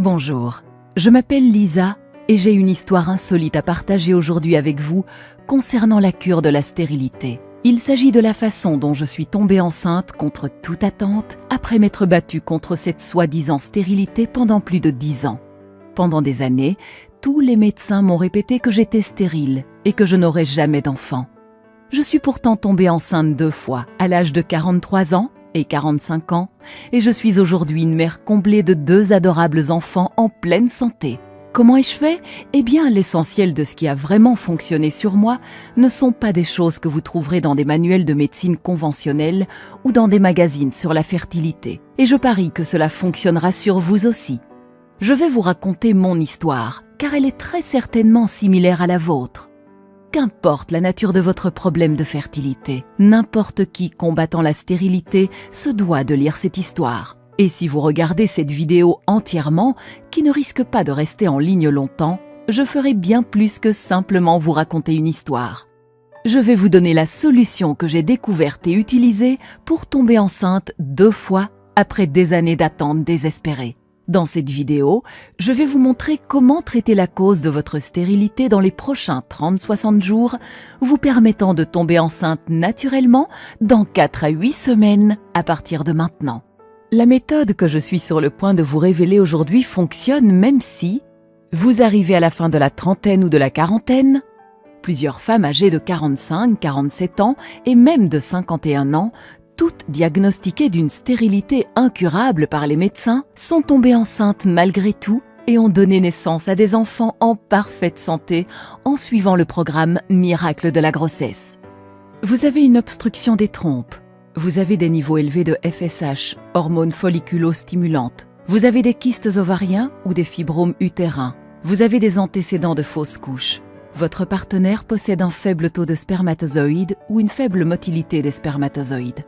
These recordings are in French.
Bonjour, je m'appelle Lisa et j'ai une histoire insolite à partager aujourd'hui avec vous concernant la cure de la stérilité. Il s'agit de la façon dont je suis tombée enceinte contre toute attente après m'être battue contre cette soi-disant stérilité pendant plus de 10 ans. Pendant des années, tous les médecins m'ont répété que j'étais stérile et que je n'aurais jamais d'enfant. Je suis pourtant tombée enceinte 2 fois, à l'âge de 43 ans et 45 ans, et je suis aujourd'hui une mère comblée de 2 adorables enfants en pleine santé. Comment ai-je fait ? Eh bien, l'essentiel de ce qui a vraiment fonctionné sur moi ne sont pas des choses que vous trouverez dans des manuels de médecine conventionnels ou dans des magazines sur la fertilité. Et je parie que cela fonctionnera sur vous aussi. Je vais vous raconter mon histoire, car elle est très certainement similaire à la vôtre. Qu'importe la nature de votre problème de fertilité, n'importe qui combattant la stérilité se doit de lire cette histoire. Et si vous regardez cette vidéo entièrement, qui ne risque pas de rester en ligne longtemps, je ferai bien plus que simplement vous raconter une histoire. Je vais vous donner la solution que j'ai découverte et utilisée pour tomber enceinte 2 fois après des années d'attente désespérée. Dans cette vidéo, je vais vous montrer comment traiter la cause de votre stérilité dans les prochains 30-60 jours, vous permettant de tomber enceinte naturellement dans 4 à 8 semaines à partir de maintenant. La méthode que je suis sur le point de vous révéler aujourd'hui fonctionne même si vous arrivez à la fin de la trentaine ou de la quarantaine. Plusieurs femmes âgées de 45, 47 ans et même de 51 ans, toutes diagnostiquées d'une stérilité incurable par les médecins, sont tombées enceintes malgré tout et ont donné naissance à des enfants en parfaite santé en suivant le programme Miracle de la grossesse. Vous avez une obstruction des trompes, vous avez des niveaux élevés de FSH, hormones folliculo-stimulantes, vous avez des kystes ovariens ou des fibromes utérins, vous avez des antécédents de fausses couches. Votre partenaire possède un faible taux de spermatozoïdes ou une faible motilité des spermatozoïdes.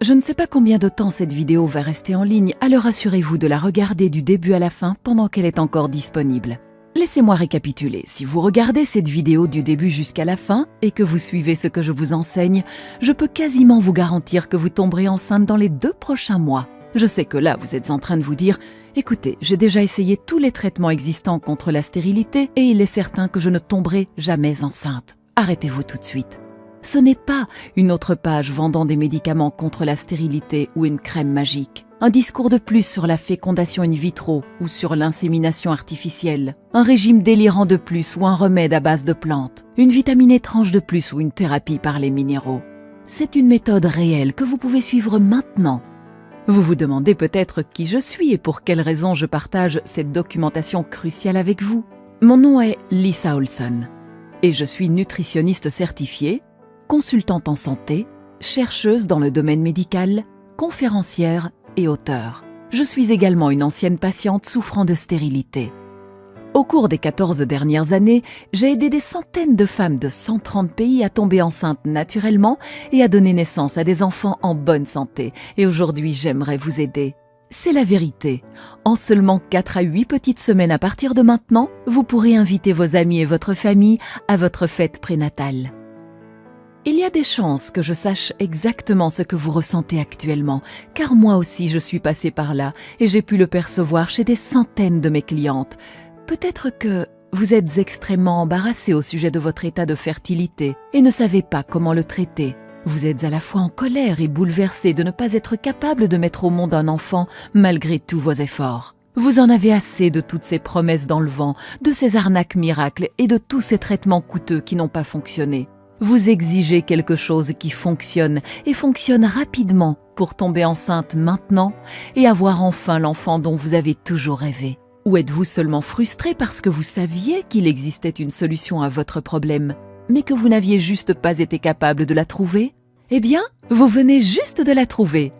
Je ne sais pas combien de temps cette vidéo va rester en ligne, alors assurez-vous de la regarder du début à la fin pendant qu'elle est encore disponible. Laissez-moi récapituler. Si vous regardez cette vidéo du début jusqu'à la fin et que vous suivez ce que je vous enseigne, je peux quasiment vous garantir que vous tomberez enceinte dans les 2 prochains mois. Je sais que là, vous êtes en train de vous dire « Écoutez, j'ai déjà essayé tous les traitements existants contre la stérilité et il est certain que je ne tomberai jamais enceinte. Arrêtez-vous tout de suite. » Ce n'est pas une autre page vendant des médicaments contre la stérilité ou une crème magique. Un discours de plus sur la fécondation in vitro ou sur l'insémination artificielle. Un régime délirant de plus ou un remède à base de plantes. Une vitamine étrange de plus ou une thérapie par les minéraux. C'est une méthode réelle que vous pouvez suivre maintenant. Vous vous demandez peut-être qui je suis et pour quelles raisons je partage cette documentation cruciale avec vous. Mon nom est Lisa Olson et je suis nutritionniste certifiée, consultante en santé, chercheuse dans le domaine médical, conférencière et auteure. Je suis également une ancienne patiente souffrant de stérilité. Au cours des 14 dernières années, j'ai aidé des centaines de femmes de 130 pays à tomber enceintes naturellement et à donner naissance à des enfants en bonne santé. Et aujourd'hui, j'aimerais vous aider. C'est la vérité. En seulement 4 à 8 petites semaines à partir de maintenant, vous pourrez inviter vos amis et votre famille à votre fête prénatale. Il y a des chances que je sache exactement ce que vous ressentez actuellement, car moi aussi je suis passée par là et j'ai pu le percevoir chez des centaines de mes clientes. Peut-être que vous êtes extrêmement embarrassé au sujet de votre état de fertilité et ne savez pas comment le traiter. Vous êtes à la fois en colère et bouleversé de ne pas être capable de mettre au monde un enfant malgré tous vos efforts. Vous en avez assez de toutes ces promesses dans le vent, de ces arnaques miracles et de tous ces traitements coûteux qui n'ont pas fonctionné. Vous exigez quelque chose qui fonctionne et fonctionne rapidement pour tomber enceinte maintenant et avoir enfin l'enfant dont vous avez toujours rêvé. Ou êtes-vous seulement frustré parce que vous saviez qu'il existait une solution à votre problème, mais que vous n'aviez juste pas été capable de la trouver ? Eh bien, vous venez juste de la trouver.